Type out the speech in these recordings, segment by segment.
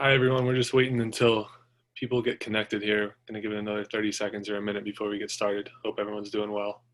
Hi, everyone. We're just waiting until people get connected here. Going to give it another 30 seconds or a minute before we get started. Hope everyone's doing well.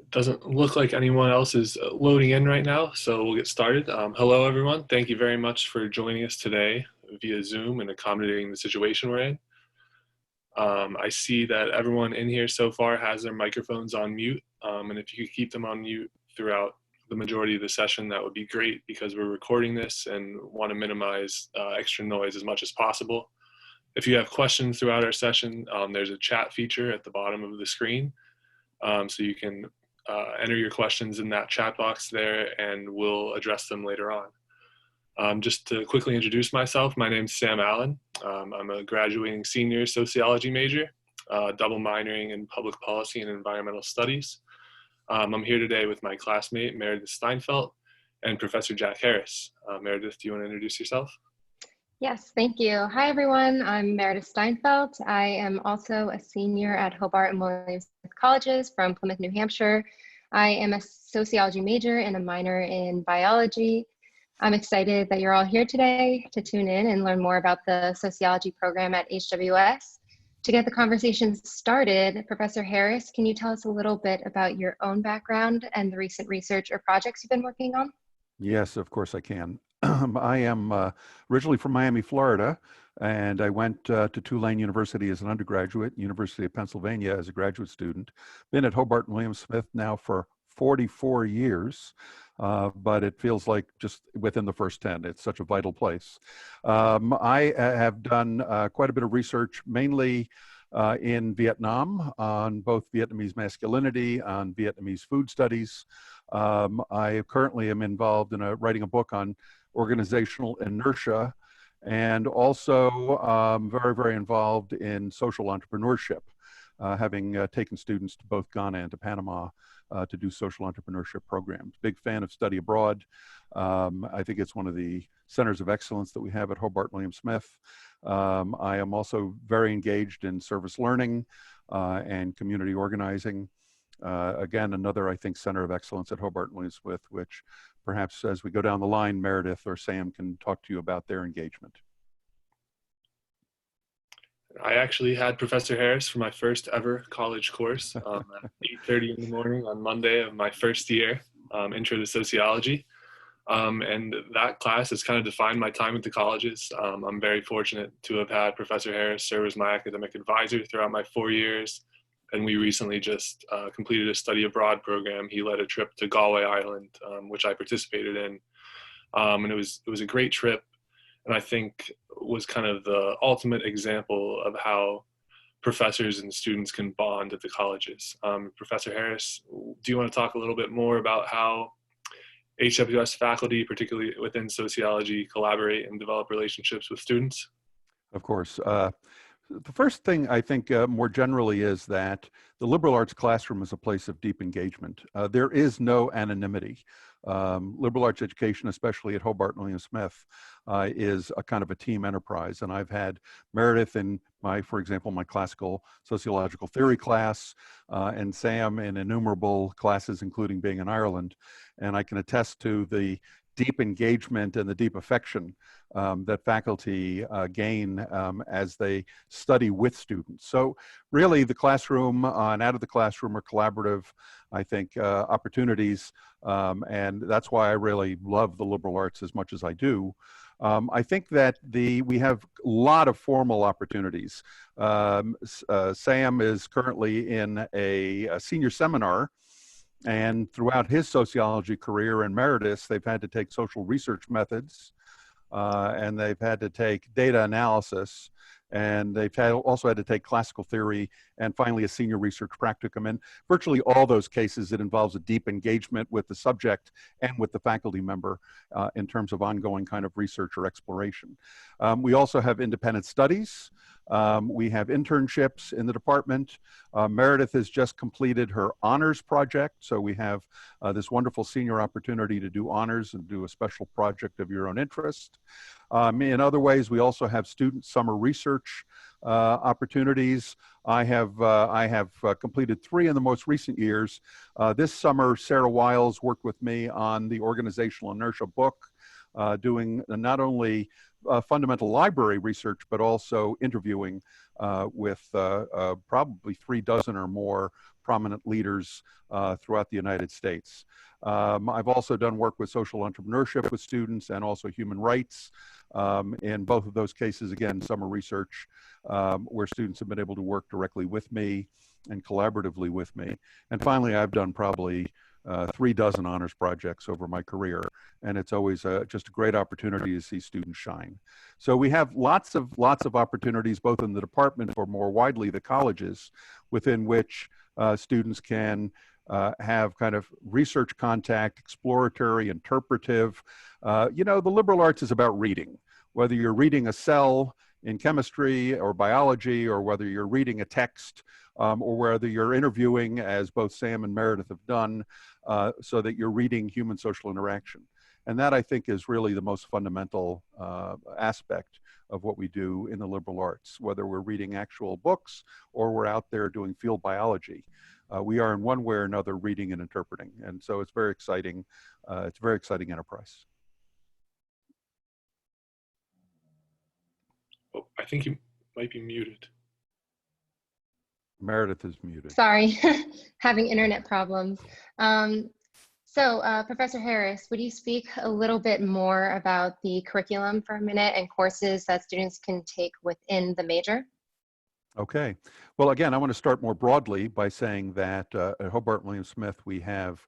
It doesn't look like anyone else is loading in right now, so we'll get started. Hello, everyone. Thank you very much for joining us today via Zoom and accommodating the situation we're in. I see that everyone in here so far has their microphones on mute, and if you could keep them on mute throughout the majority of the session, that would be great because we're recording this and want to minimize extra noise as much as possible. If you have questions throughout our session, there's a chat feature at the bottom of the screen, so you can enter your questions in that chat box there and we'll address them later on. Just to quickly introduce myself, my name's Sam Allen. I'm a graduating senior sociology major, double minoring in public policy and environmental studies. I'm here today with my classmate, Meredith Steinfeld, and Professor Jack Harris. Meredith, do you want to introduce yourself? Yes, thank you. Hi, everyone. I'm Meredith Steinfeld. I am also a senior at Hobart and William Smith Colleges from Plymouth, New Hampshire. I am a sociology major and a minor in biology. I'm excited that you're all here today to tune in and learn more about the sociology program at HWS. To get the conversation started, Professor Harris, can you tell us a little bit about your own background and the recent research or projects you've been working on? Yes, of course I can. I am originally from Miami, Florida, and I went to Tulane University as an undergraduate, University of Pennsylvania as a graduate student. Been at Hobart and William Smith now for 44 years, but it feels like just within the first 10. It's such a vital place. I have done quite a bit of research, mainly in Vietnam, on both Vietnamese masculinity, on Vietnamese food studies. I currently am involved in writing a book on organizational inertia, and also very, very involved in social entrepreneurship, having taken students to both Ghana and to Panama to do social entrepreneurship programs. Big fan of study abroad. I think it's one of the centers of excellence that we have at Hobart William Smith. I am also very engaged in service learning and community organizing. Again, another, I think, center of excellence at Hobart William Smith, which perhaps as we go down the line, Meredith or Sam can talk to you about their engagement. I actually had Professor Harris for my first ever college course at 8:30 in the morning on Monday of my first year, Intro to Sociology. And that class has kind of defined my time at the colleges. I'm very fortunate to have had Professor Harris serve as my academic advisor throughout my 4 years. And we recently just completed a study abroad program. He led a trip to Galway Island, which I participated in. And it was a great trip. And I think was kind of the ultimate example of how professors and students can bond at the colleges. Professor Harris, do you want to talk a little bit more about how HWS faculty, particularly within sociology, collaborate and develop relationships with students? Of course. The first thing I think more generally is that the liberal arts classroom is a place of deep engagement. There is no anonymity. Liberal arts education, especially at Hobart and William Smith, is a kind of a team enterprise. And I've had Meredith in for example, my classical sociological theory class, and Sam in innumerable classes, including being in Ireland. And I can attest to the deep engagement and the deep affection that faculty gain as they study with students. So really the classroom and out of the classroom are collaborative, I think, opportunities. And that's why I really love the liberal arts as much as I do. I think that we have a lot of formal opportunities. Sam is currently in a senior seminar, and throughout his sociology career and Meredith, they've had to take social research methods, and they've had to take data analysis. and also had to take classical theory, and finally a senior research practicum. And virtually all those cases, it involves a deep engagement with the subject and with the faculty member in terms of ongoing kind of research or exploration. We also have independent studies. We have internships in the department. Meredith has just completed her honors project, so we have this wonderful senior opportunity to do honors and do a special project of your own interest. In other ways, we also have student summer research opportunities. I have completed 3 in the most recent years. This summer, Sarah Wiles worked with me on the organizational inertia book, doing not only fundamental library research, but also interviewing with probably 3 dozen or more prominent leaders throughout the United States. I've also done work with social entrepreneurship with students and also human rights. In both of those cases, again, summer research, where students have been able to work directly with me and collaboratively with me. And finally, I've done probably 3 dozen honors projects over my career, and it's always just a great opportunity to see students shine. So we have lots of opportunities, both in the department or more widely the colleges, within which students can have kind of research contact, exploratory, interpretive. You know, the liberal arts is about reading, whether you're reading a cell in chemistry or biology, or whether you're reading a text, or whether you're interviewing, as both Sam and Meredith have done, so that you're reading human social interaction. And that, I think, is really the most fundamental aspect of what we do in the liberal arts, whether we're reading actual books or we're out there doing field biology. We are in one way or another reading and interpreting. And so it's very exciting. It's a very exciting enterprise. Oh, I think you might be muted. Meredith is muted. Sorry, having internet problems. Professor Harris, would you speak a little bit more about the curriculum for a minute and courses that students can take within the major? Okay. Well, again, I want to start more broadly by saying that at Hobart William Smith, we have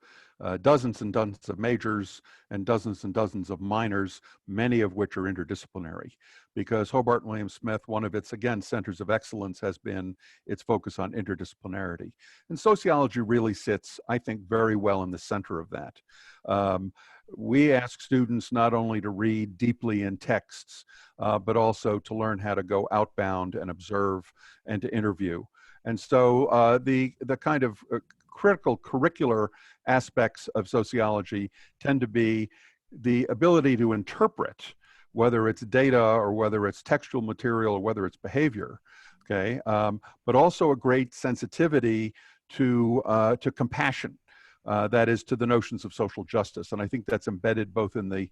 dozens and dozens of majors and dozens of minors, many of which are interdisciplinary. Because Hobart William Smith, one of its, again, centers of excellence has been its focus on interdisciplinarity. And sociology really sits, I think, very well in the center of that. We ask students not only to read deeply in texts, but also to learn how to go outbound and observe and to interview. And so the kind of critical curricular aspects of sociology tend to be the ability to interpret, whether it's data or whether it's textual material or whether it's behavior, okay? But also a great sensitivity to compassion. That is, to the notions of social justice. And I think that's embedded both in the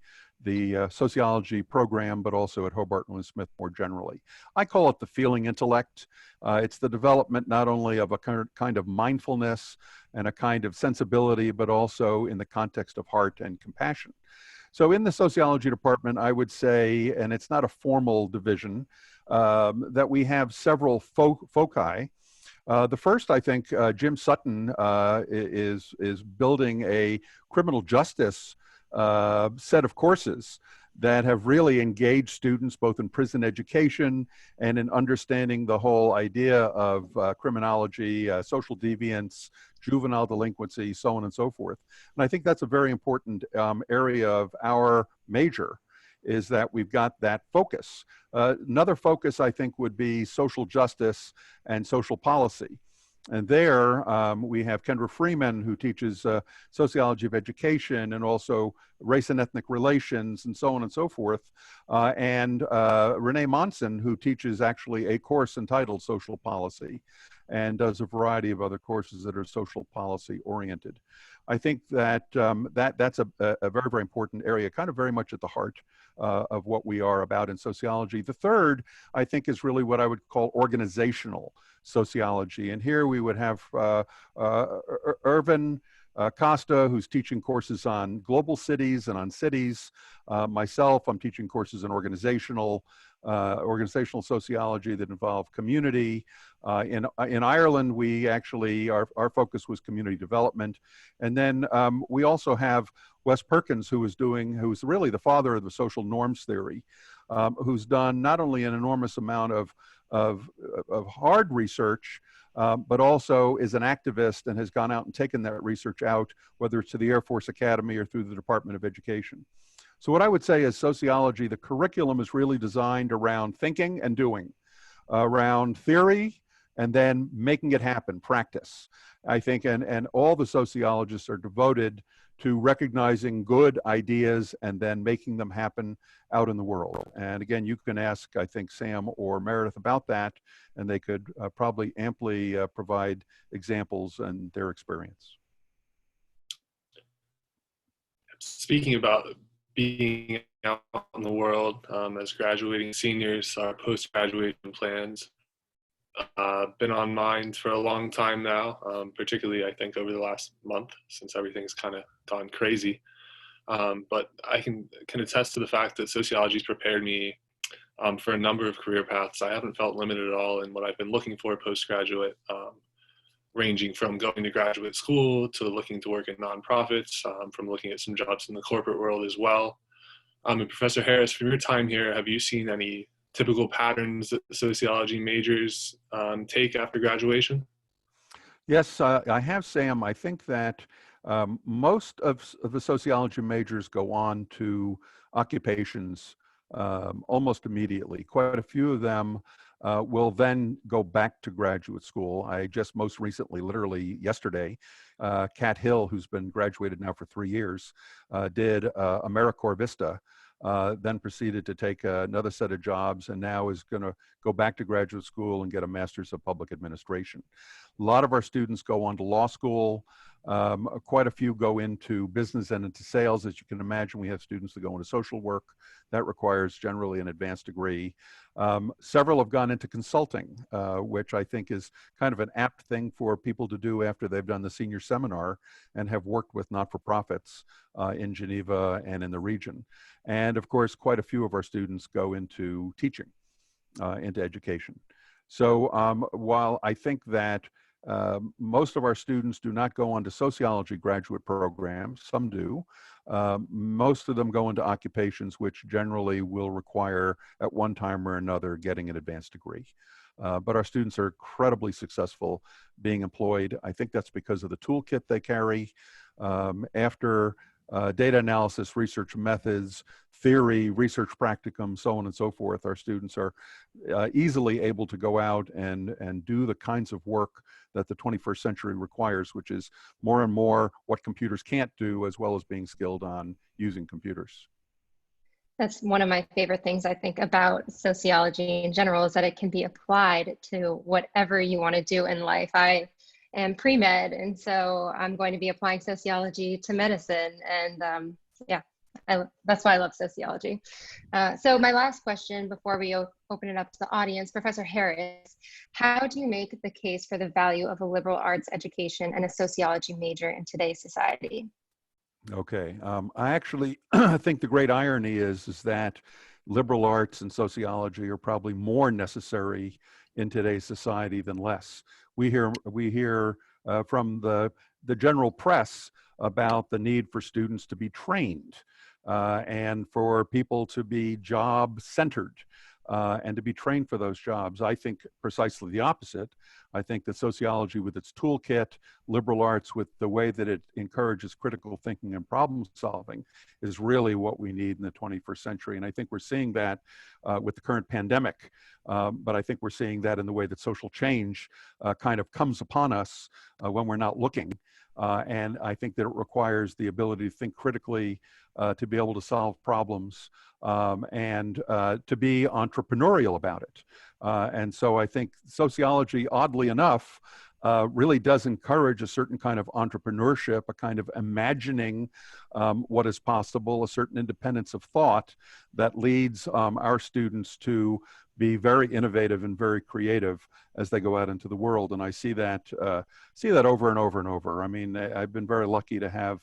sociology program, but also at Hobart William Smith more generally. I call it the feeling intellect. It's the development not only of a kind of mindfulness and a kind of sensibility, but also in the context of heart and compassion. So in the sociology department, I would say, and it's not a formal division, that we have several foci. The first, I think, Jim Sutton is building a criminal justice set of courses that have really engaged students both in prison education and in understanding the whole idea of criminology, social deviance, juvenile delinquency, so on and so forth. And I think that's a very important area of our major, is that we've got that focus. Another focus, I think, would be social justice and social policy. And there we have Kendra Freeman, who teaches sociology of education and also race and ethnic relations and so on and so forth. And Renee Monson, who teaches actually a course entitled Social Policy and does a variety of other courses that are social policy oriented. I think that that's a very, very important area, kind of very much at the heart of what we are about in sociology. The third, I think, is really what I would call organizational sociology. And here we would have Irvin Costa, who's teaching courses on global cities and on cities. Myself, I'm teaching courses in organizational sociology that involve community. In Ireland, we actually, our focus was community development. And then we also have Wes Perkins, who's really the father of the social norms theory, who's done not only an enormous amount of of hard research, but also is an activist and has gone out and taken that research out, whether it's to the Air Force Academy or through the Department of Education. So what I would say is sociology, the curriculum is really designed around thinking and doing, around theory, and then making it happen, practice. I think, and all the sociologists are devoted to recognizing good ideas and then making them happen out in the world. And again, you can ask, I think, Sam or Meredith about that, and they could probably amply provide examples and their experience. Speaking about being out in the world as graduating seniors, our post-graduation plans been on mind for a long time now, particularly I think over the last month since everything's kind of gone crazy. But I can attest to the fact that sociology has prepared me for a number of career paths. I haven't felt limited at all in what I've been looking for postgraduate, ranging from going to graduate school to looking to work in nonprofits, from looking at some jobs in the corporate world as well. And Professor Harris, from your time here, have you seen any typical patterns that sociology majors take after graduation? Yes, I have, Sam. I think that most of the sociology majors go on to occupations almost immediately. Quite a few of them will then go back to graduate school. I just most recently, literally yesterday, Kat Hill, who's been graduated now for 3 years, did AmeriCorps Vista, then proceeded to take another set of jobs, and now is going to go back to graduate school and get a master's of public administration. A lot of our students go on to law school. Quite a few go into business and into sales. As you can imagine, we have students that go into social work. That requires generally an advanced degree. Several have gone into consulting, which I think is kind of an apt thing for people to do after they've done the senior seminar and have worked with not-for-profits in Geneva and in the region. And of course, quite a few of our students go into teaching, into education. So while I think that most of our students do not go on to sociology graduate programs, some do. Most of them go into occupations which generally will require at one time or another getting an advanced degree. But our students are incredibly successful being employed. I think that's because of the toolkit they carry. After data analysis, research methods, theory, research practicum, so on and so forth, our students are easily able to go out and do the kinds of work that the 21st century requires, which is more and more what computers can't do, as well as being skilled on using computers. That's one of my favorite things I think about sociology in general, is that it can be applied to whatever you want to do in life. I am pre-med, and so I'm going to be applying sociology to medicine, and yeah, that's why I love sociology. So my last question before we open it up to the audience, Professor Harris, how do you make the case for the value of a liberal arts education and a sociology major in today's society? Okay, I actually think the great irony is that liberal arts and sociology are probably more necessary in today's society than less. We hear from the general press about the need for students to be trained and for people to be job-centered and to be trained for those jobs. I think precisely the opposite. I think that sociology with its toolkit, liberal arts with the way that it encourages critical thinking and problem solving is really what we need in the 21st century. And I think we're seeing that with the current pandemic, but I think we're seeing that in the way that social change kind of comes upon us when we're not looking. And I think that it requires the ability to think critically, to be able to solve problems, and to be entrepreneurial about it. And so I think sociology, oddly enough, really does encourage a certain kind of entrepreneurship, a kind of imagining what is possible, a certain independence of thought that leads our students to be very innovative and very creative as they go out into the world. And I see that over and over and over. I mean, I've been very lucky to have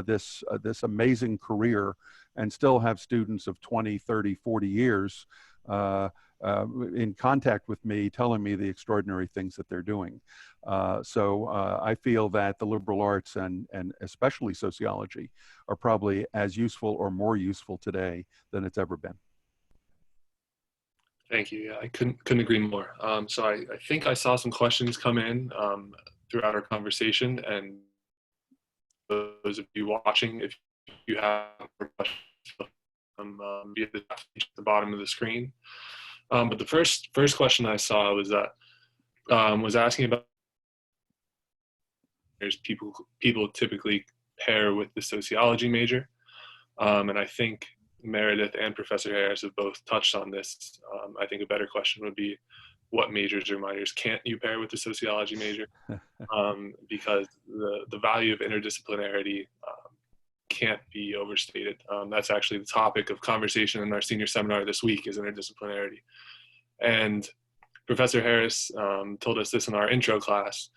this amazing career and still have students of 20, 30, 40 years in contact with me, telling me the extraordinary things that they're doing. So I feel that the liberal arts and especially sociology are probably as useful or more useful today than it's ever been. Thank you. Yeah, I couldn't agree more. So I think I saw some questions come in throughout our conversation, and those of you watching, if you have more questions, via the chat feature at the bottom of the screen. But the first question I saw was that was asking about there's people typically pair with the sociology major, and I think Meredith and Professor Harris have both touched on this. I think a better question would be, what majors or minors can't you pair with the sociology major? Because the value of interdisciplinarity can't be overstated. That's actually the topic of conversation in our senior seminar this week, is interdisciplinarity. And Professor Harris told us this in our intro class.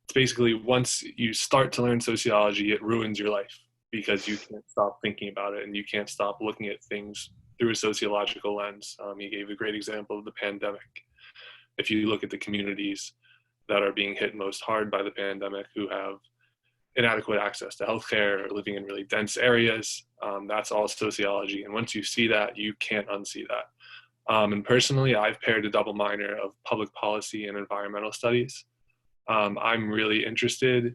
It's basically, once you start to learn sociology, it ruins your life, because you can't stop thinking about it and you can't stop looking at things through a sociological lens. He gave a great example of the pandemic. If you look at the communities that are being hit most hard by the pandemic, who have inadequate access to healthcare or living in really dense areas, that's all sociology. And once you see that, you can't unsee that. And personally, I've paired a double minor of public policy and environmental studies. I'm really interested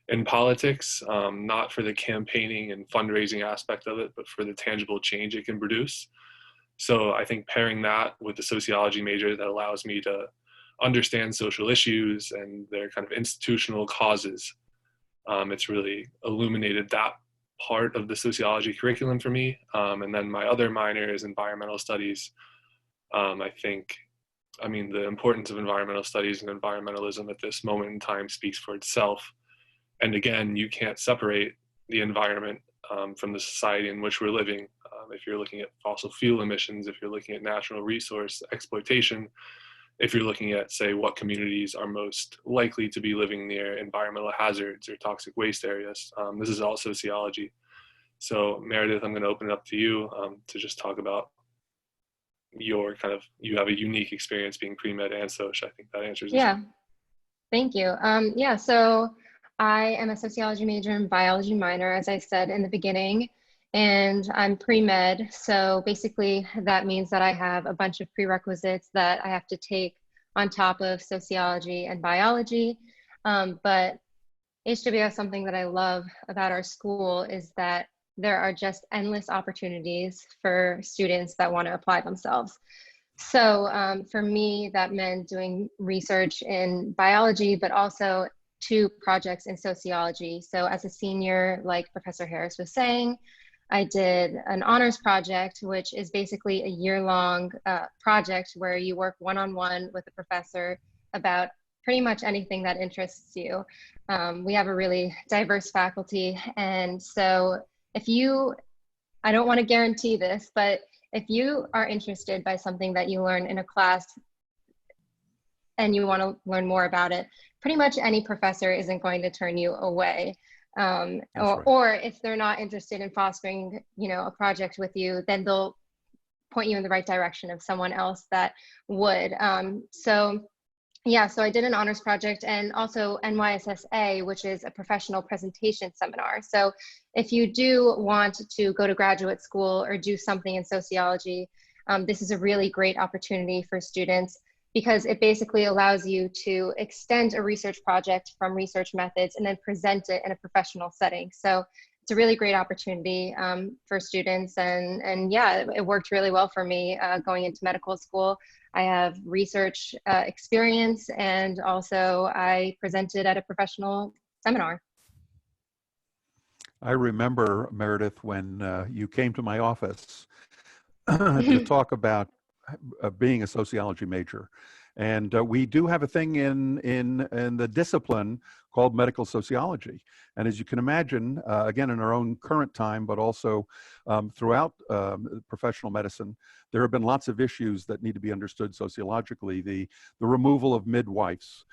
in politics, not for the campaigning and fundraising aspect of it, but for the tangible change it can produce. So I think pairing that with the sociology major, that allows me to understand social issues and their kind of institutional causes. It's really illuminated that part of the sociology curriculum for me. And then my other minor is environmental studies. I mean, the importance of environmental studies and environmentalism at this moment in time speaks for itself. And again, you can't separate the environment from the society in which we're living. If you're looking at fossil fuel emissions, if you're looking at natural resource exploitation, if you're looking at, say, what communities are most likely to be living near environmental hazards or toxic waste areas, this is all sociology. So Meredith, I'm going to open it up to you to just talk about your you have a unique experience being pre-med and soc. I think that answers this. Yeah, thank you. Yeah, so I am a sociology major and biology minor, as I said in the beginning, and I'm pre-med. So basically that means that I have a bunch of prerequisites that I have to take on top of sociology and biology. But HWS, something that I love about our school is that there are just endless opportunities for students that want to apply themselves. So for me, that meant doing research in biology, but also 2 projects in sociology. So as a senior, like Professor Harris was saying, I did an honors project, which is basically a year-long project where you work one-on-one with a professor about pretty much anything that interests you. We have a really diverse faculty. And so I don't want to guarantee this, but if you are interested by something that you learn in a class and you want to learn more about it, pretty much any professor isn't going to turn you away. Or if they're not interested in fostering, a project with you, then they'll point you in the right direction of someone else that would. So I did an honors project, and also NYSSA, which is a professional presentation seminar. So if you do want to go to graduate school or do something in sociology, this is a really great opportunity for students, because it basically allows you to extend a research project from research methods and then present it in a professional setting. So it's a really great opportunity for students. And yeah, it worked really well for me going into medical school. I have research experience, and also I presented at a professional seminar. I remember, Meredith, when you came to my office to talk about being a sociology major. And we do have a thing in the discipline called medical sociology. And as you can imagine, again, in our own current time, but also throughout professional medicine, there have been lots of issues that need to be understood sociologically. The removal of midwives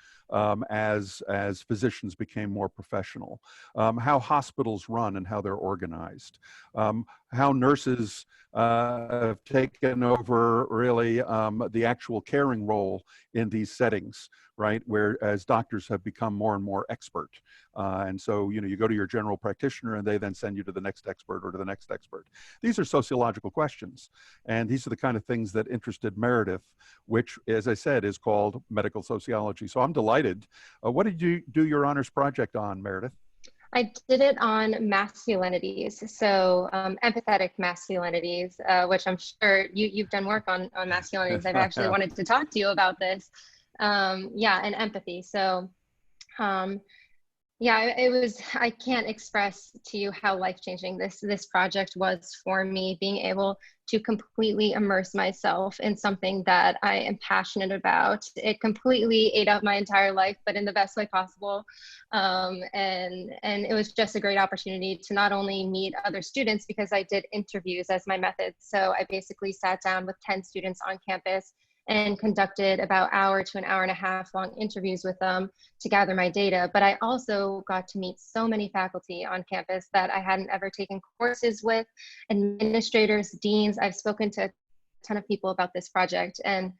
as physicians became more professional, how hospitals run and how they're organized, how nurses have taken over really the actual caring role in these settings right? Whereas doctors have become more and more expert. And so, you go to your general practitioner and they then send you to the next expert or to the next expert. These are sociological questions. And these are the kind of things that interested Meredith, which, as I said, is called medical sociology. So I'm delighted. What did you do your honors project on, Meredith? I did it on masculinities, so empathetic masculinities, which I'm sure you've done work on masculinities. I've actually wanted to talk to you about this. Yeah, and empathy. So yeah, it was, I can't express to you how life-changing this project was for me, being able to completely immerse myself in something that I am passionate about. It completely ate up my entire life, but in the best way possible. And it was just a great opportunity to not only meet other students, because I did interviews as my method. So I basically sat down with 10 students on campus and conducted about hour to an hour and a half long interviews with them to gather my data. But I also got to meet so many faculty on campus that I hadn't ever taken courses with, administrators, deans. I've spoken to a ton of people about this project. And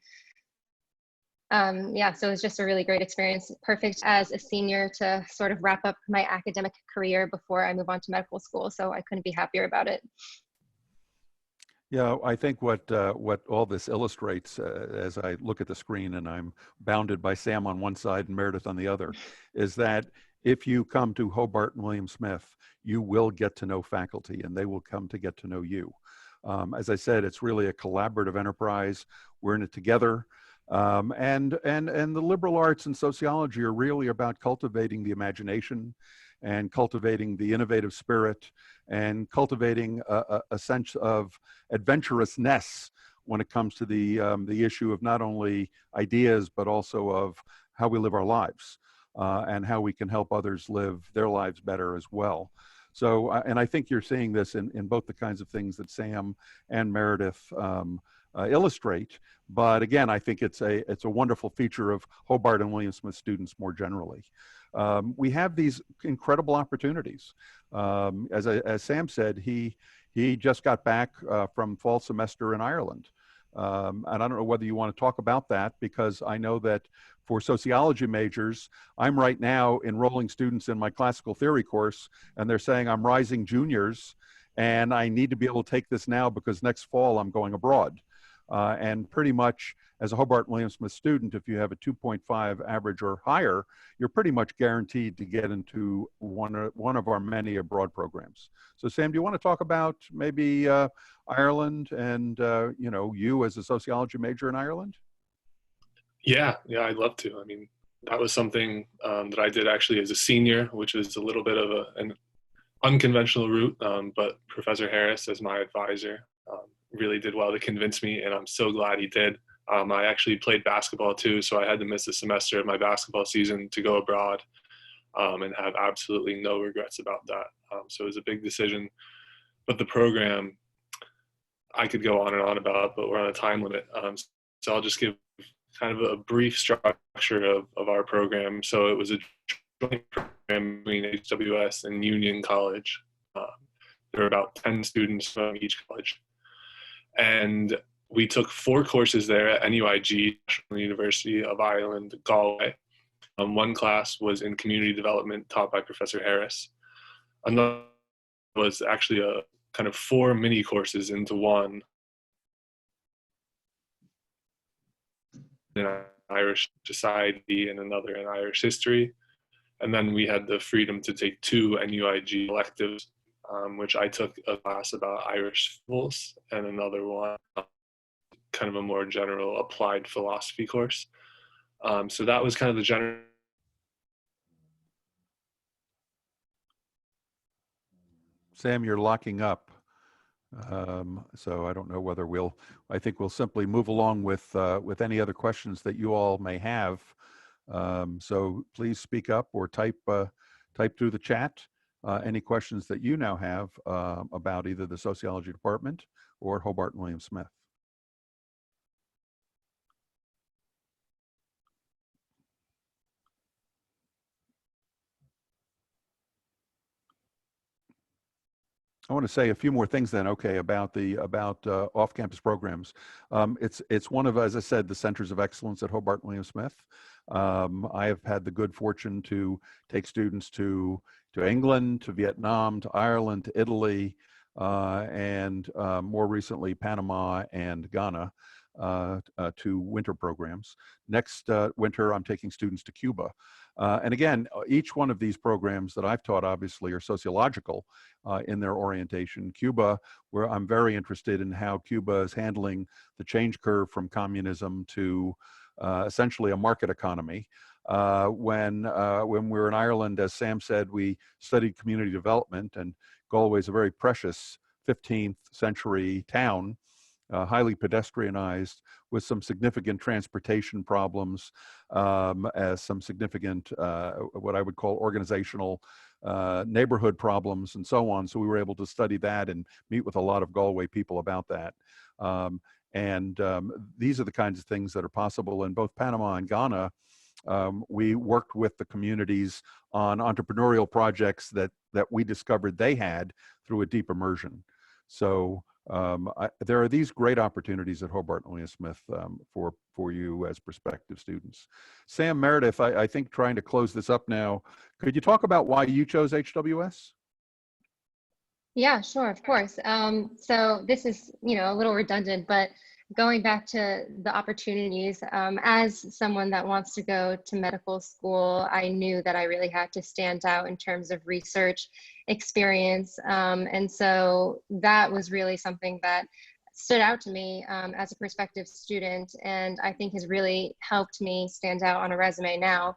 yeah, so it was just a really great experience, perfect as a senior to sort of wrap up my academic career before I move on to medical school. So I couldn't be happier about it. Yeah, I think what all this illustrates, as I look at the screen and I'm bounded by Sam on one side and Meredith on the other, is that if you come to Hobart and William Smith, you will get to know faculty and they will come to get to know you. As I said, it's really a collaborative enterprise. We're in it together. And the liberal arts and sociology are really about cultivating the imagination and cultivating the innovative spirit and cultivating a sense of adventurousness when it comes to the issue of not only ideas, but also of how we live our lives and how we can help others live their lives better as well. So, and I think you're seeing this in both the kinds of things that Sam and Meredith illustrate. But again, I think it's a wonderful feature of Hobart and William Smith students more generally. We have these incredible opportunities. As Sam said, he just got back from fall semester in Ireland. And I don't know whether you want to talk about that, because I know that for sociology majors, I'm right now enrolling students in my classical theory course, and they're saying I'm rising juniors, and I need to be able to take this now because next fall I'm going abroad. And pretty much as a Hobart William Smith student, if you have a 2.5 average or higher, you're pretty much guaranteed to get into one of our many abroad programs. So Sam, do you want to talk about maybe Ireland and you as a sociology major in Ireland? Yeah, I'd love to. I mean, that was something that I did actually as a senior, which was a little bit of an unconventional route, but Professor Harris, as my advisor, really did well to convince me, and I'm so glad he did. I actually played basketball too, so I had to miss a semester of my basketball season to go abroad, and have absolutely no regrets about that. So it was a big decision, but the program I could go on and on about, but we're on a time limit. So I'll just give kind of a brief structure of our program. So it was a joint program between HWS and Union College. There were about 10 students from each college. And we took 4 courses there at NUIG, National University of Ireland, Galway. One class was in community development taught by Professor Harris. Another was actually a kind of 4 mini courses into one in Irish society and another in Irish history. And then we had the freedom to take 2 NUIG electives, which I took a class about Irish schools and another one, kind of a more general applied philosophy course. So that was kind of the general. Sam, you're locking up. So I don't know whether I think we'll simply move along with any other questions that you all may have. So please speak up or type through the chat any questions that you now have about either the sociology department or Hobart and William Smith. I want to say a few more things then, okay, about the off-campus programs. It's one of, as I said, the centers of excellence at Hobart and William Smith. I have had the good fortune to take students to England, to Vietnam, to Ireland, to Italy, and more recently Panama and Ghana to winter programs. Next winter, I'm taking students to Cuba. And again, each one of these programs that I've taught obviously are sociological in their orientation. Cuba, where I'm very interested in how Cuba is handling the change curve from communism to essentially a market economy. When we were in Ireland, as Sam said, we studied community development, and Galway is a very precious 15th century town, highly pedestrianized, with some significant transportation problems, as some significant, what I would call organizational neighborhood problems and so on. So we were able to study that and meet with a lot of Galway people about that. These are the kinds of things that are possible in both Panama and Ghana. We worked with the communities on entrepreneurial projects that we discovered they had through a deep immersion. So there are these great opportunities at Hobart and William Smith for you as prospective students. Sam, Meredith, I think trying to close this up now, could you talk about why you chose HWS? Yeah, sure, of course. So this is, a little redundant, but going back to the opportunities, as someone that wants to go to medical school, I knew that I really had to stand out in terms of research experience. And so that was really something that stood out to me as a prospective student, and I think has really helped me stand out on a resume now.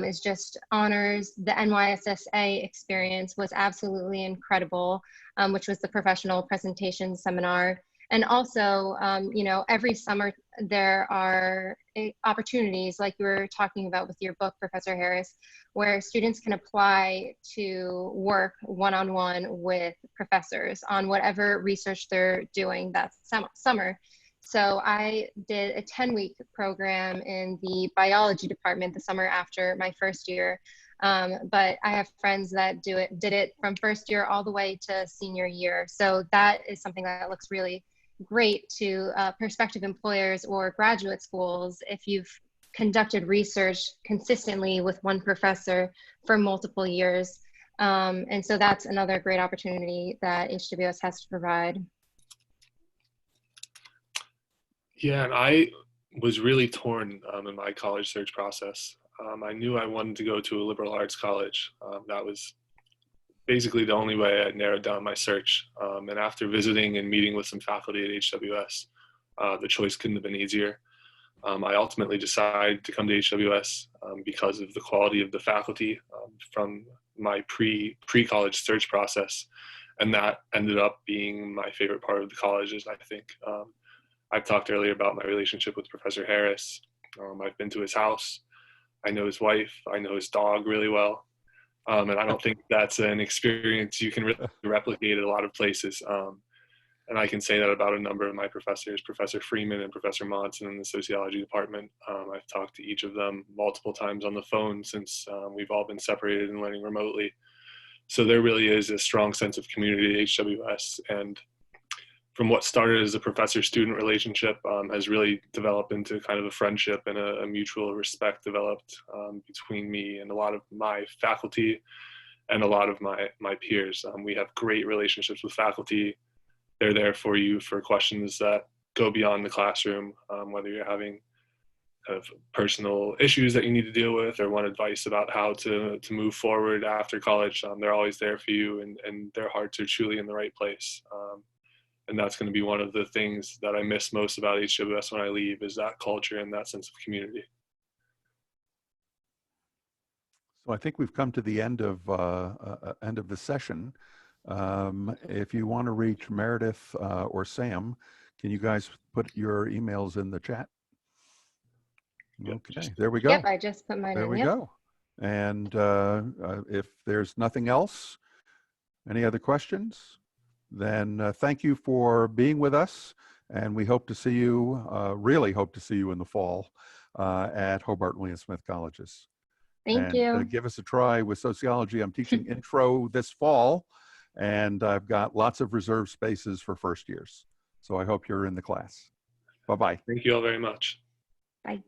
Is just honors. The NYSSA experience was absolutely incredible, which was the professional presentation seminar. And also, every summer there are opportunities like you were talking about with your book, Professor Harris, where students can apply to work one-on-one with professors on whatever research they're doing that summer. So I did a 10-week program in the biology department the summer after my first year. But I have friends that did it from first year all the way to senior year. So that is something that looks really great to prospective employers or graduate schools if you've conducted research consistently with one professor for multiple years. And so that's another great opportunity that HWS has to provide. Yeah, and I was really torn in my college search process. I knew I wanted to go to a liberal arts college. That was basically the only way I narrowed down my search. And after visiting and meeting with some faculty at HWS, the choice couldn't have been easier. I ultimately decided to come to HWS because of the quality of the faculty from my pre-college search process. And that ended up being my favorite part of the colleges, I think. I've talked earlier about my relationship with Professor Harris. I've been to his house. I know his wife. I know his dog really well. And I don't think that's an experience you can really replicate at a lot of places. And I can say that about a number of my professors, Professor Freeman and Professor Monson in the sociology department. I've talked to each of them multiple times on the phone since we've all been separated and learning remotely. So there really is a strong sense of community at HWS. And from what started as a professor-student relationship has really developed into kind of a friendship and a mutual respect developed between me and a lot of my faculty and a lot of my peers. We have great relationships with faculty. They're there for you for questions that go beyond the classroom, whether you're having kind of personal issues that you need to deal with or want advice about how to move forward after college. They're always there for you, and their hearts are truly in the right place. And that's going to be one of the things that I miss most about HWS when I leave, is that culture and that sense of community. So I think we've come to the end of the session. If you want to reach Meredith or Sam, can you guys put your emails in the chat? Okay, there we go. Yep, I just put mine in. There we yep. go. And if there's nothing else, any other questions? Then thank you for being with us, and we hope to see you, really hope to see you in the fall at Hobart and William Smith colleges. Thank you. Give us a try with sociology. I'm teaching intro this fall, and I've got lots of reserved spaces for first years. So I hope you're in the class. Bye-bye. Thank you all very much. Bye.